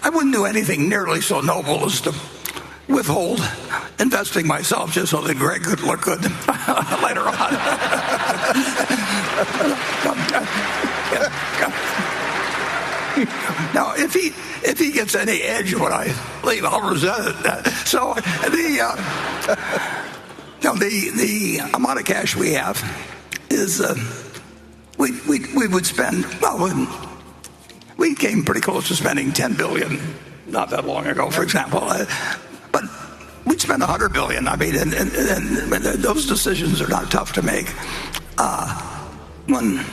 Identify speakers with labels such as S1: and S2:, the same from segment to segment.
S1: I wouldn't do anything nearly so noble as to withhold investing myself just so that Greg could look good later on. Now, if he gets any edge when I leave, I'll resent it. So the amount of cash we have is we would spend, we came pretty close to spending $10 billion not that long ago, for example. But we'd spend $100 billion. I mean, and those decisions are not tough to make. When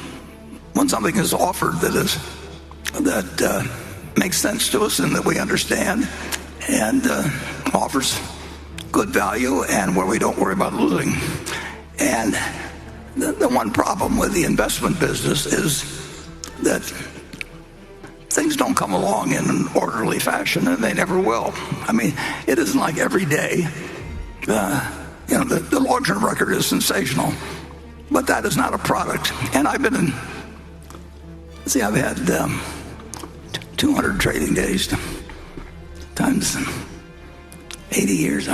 S1: something is offered that makes sense to us and that we understand and offers good value and where we don't worry about losing. And the one problem with the investment business is that things don't come along in an orderly fashion, and they never will. I mean, it isn't like every day. The long-term record is sensational, but that is not a product. And I've had 200 trading days times 80 years.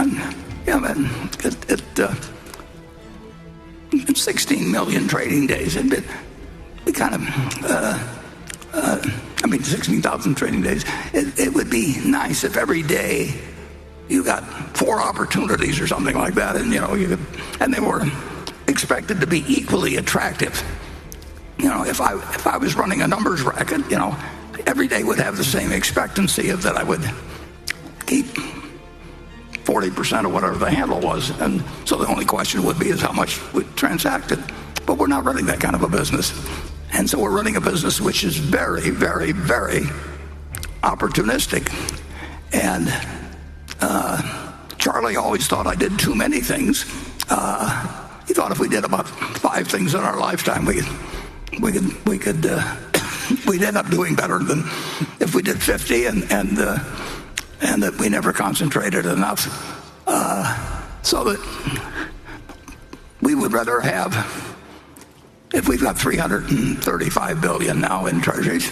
S1: It's 16 million trading days. It kind of, 16,000 trading days. It would be nice if every day you got 4 opportunities or something like that, and and they were expected to be equally attractive. If I was running a numbers racket, every day would have the same expectancy of that I would keep 40% of whatever the handle was, and so the only question would be is how much we transacted. But we're not running that kind of a business. And so we're running a business which is very, very, very opportunistic. And Charlie always thought I did too many things. He thought if we did about 5 things in our lifetime, we'd end up doing better than if we did 50, and that we never concentrated enough. So that we would rather have, if we've got $335 billion now in treasuries,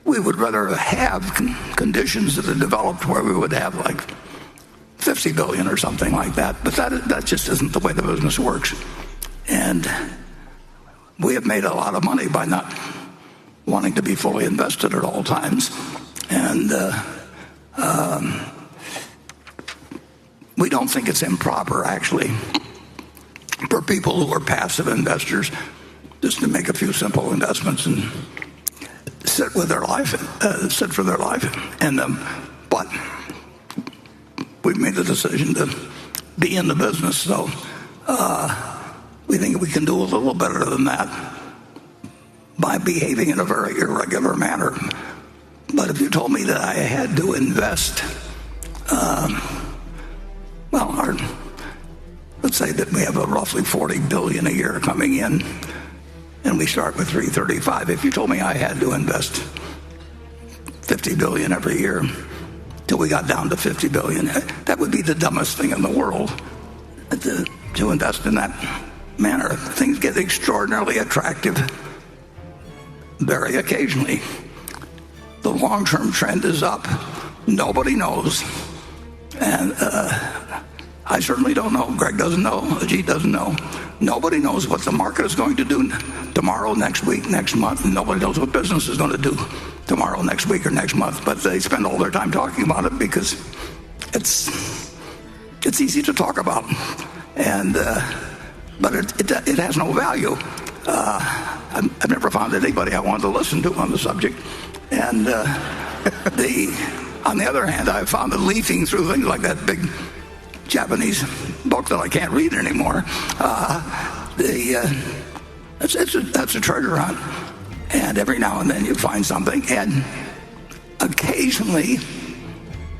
S1: we would rather have conditions that are developed where we would have like $50 billion or something like that. But that just isn't the way the business works. And we have made a lot of money by not wanting to be fully invested at all times. And we don't think it's improper, actually, for people who are passive investors just to make a few simple investments and sit for their life. But we've made the decision to be in the business, so we think we can do a little better than that by behaving in a very irregular manner. But if you told me that I had to invest, let's say that we have a roughly $40 billion a year coming in, and we start with 335. If you told me I had to invest $50 billion every year till we got down to $50 billion, that would be the dumbest thing in the world to invest in that manner. Things get extraordinarily attractive very occasionally. The long-term trend is up. Nobody knows. And I certainly don't know. Greg doesn't know. Ajit doesn't know. Nobody knows what the market is going to do tomorrow, next week, next month. And nobody knows what business is going to do tomorrow, next week, or next month. But they spend all their time talking about it because it's easy to talk about. And but it has no value. I've never found anybody I wanted to listen to on the subject. And on the other hand, I've found that leafing through things like that big Japanese book that I can't read anymore, that's a treasure hunt. And every now and then you find something, and occasionally,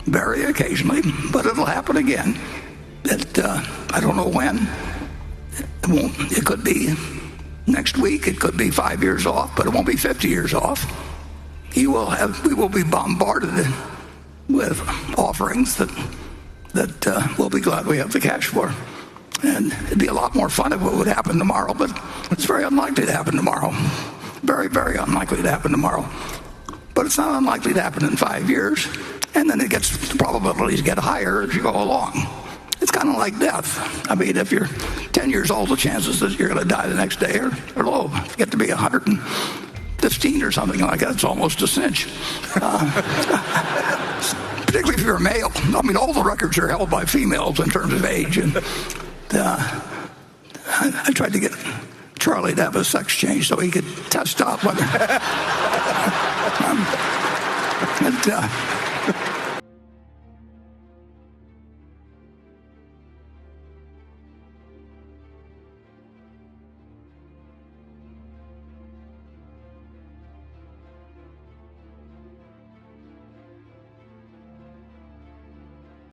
S1: very occasionally, but it'll happen again, that I don't know when. It could be next week, it could be 5 years off, but it won't be 50 years off. We will be bombarded with offerings that we'll be glad we have the cash for. And it'd be a lot more fun if it would happen tomorrow, but it's very unlikely to happen tomorrow. Very, very unlikely to happen tomorrow. but it's not unlikely to happen in 5 years. And then the probabilities get higher as you go along. It's kind of like death. I mean, if you're 10 years old, the chances that you're going to die the next day are low. If you get to be 115 or something like that, it's almost a cinch. Particularly if you're a male. I mean, all the records are held by females in terms of age. And I tried to get Charlie to have a sex change so he could test out whether...